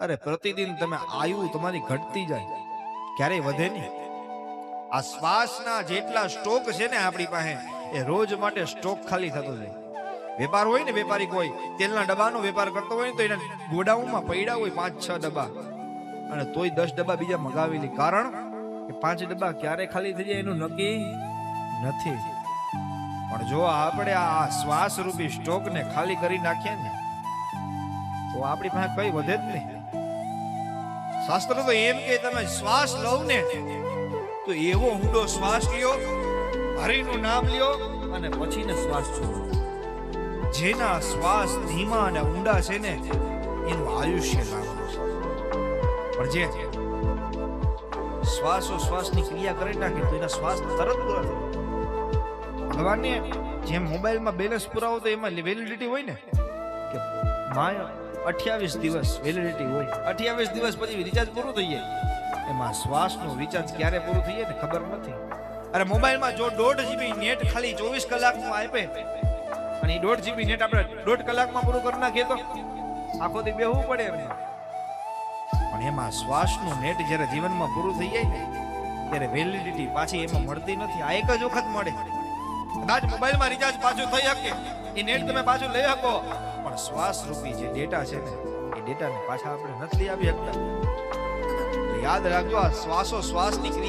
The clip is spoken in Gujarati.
અરે પ્રતિદિન તમે આયુ તમારી ઘટતી જાય, ક્યારેય વધે નહીં. આ શ્વાસના જેટલા સ્ટોક છે ને આપણી પાસે, એ રોજ માટે સ્ટોક ખાલી થતો જાય. વેપાર હોય ને, વેપારી કોઈ તેલના ડબ્બાનો વેપાર કરતો હોય ને, તો એના ગોડાઉનમાં પડ્યા હોય 5-6 ડબ્બા, અને તોય 10 ડબ્બા બીજા મગાવેલી. કારણ કે 5 ડબ્બા ક્યારે ખાલી થઈ જાય એનું નક્કી નથી. પણ જો આપણે આ શ્વાસ રૂપી સ્ટોકને ખાલી કરી નાખીએ ને, તો આપણી પાસે કઈ વધે જ નહીં. શાસ્ત્ર તો એમ કે તમે શ્વાસ લો ને, તો એવો ઊંડો શ્વાસ લ્યો, હરિનું નામ લ્યો, અને પછીને શ્વાસ છોડો. જેના શ્વાસ ધીમા અને ઊંડા છે ને, એનું આયુષ્ય લાંબુ છે. પણ જે શ્વાસોશ્વાસની ક્રિયા કરી નાખે, તો એના શ્વાસ તરત પૂરા થાય. ભગવાનને જેમ મોબાઈલમાં બેલેન્સ પુરાવો તો એમાં વેલિડિટી હોય ને, કે 28 દિવસ વેલિડિટી હોય. 28 દિવસ પછી રિચાર્જ પૂરું થઈ જાય. એમાં શ્વાસનું રિચાર્જ ક્યારે પૂરું થઈ જાય ને ખબર નથી. અરે મોબાઈલમાં જો 1.5 GB નેટ ખાલી 24 કલાકમાં આપે, અને એ 1.5 GB નેટ આપણે 1.5 કલાકમાં પૂરું કરી નાખીએ, તો આખો દી બેહવું પડે એમને. પણ એમાં શ્વાસનું નેટ જ્યારે જીવનમાં પૂરું થઈ જાય ને, ત્યારે વેલિડિટી પાછી એમાં મળતી નથી. આ એક જ વખત મળે. કદાચ મોબાઈલમાં રિચાર્જ પાછું થઈ શકે, એ નેટ તમે પાછું લઈ શકો, પણ શ્વાસ રૂપી જે ડેટા છે ને, એ ડેટાને પાછા આપણે નથી લઈ આવી શકતા. યાદ રાખજો, આ શ્વાસોશ્વાસની ક્રિયા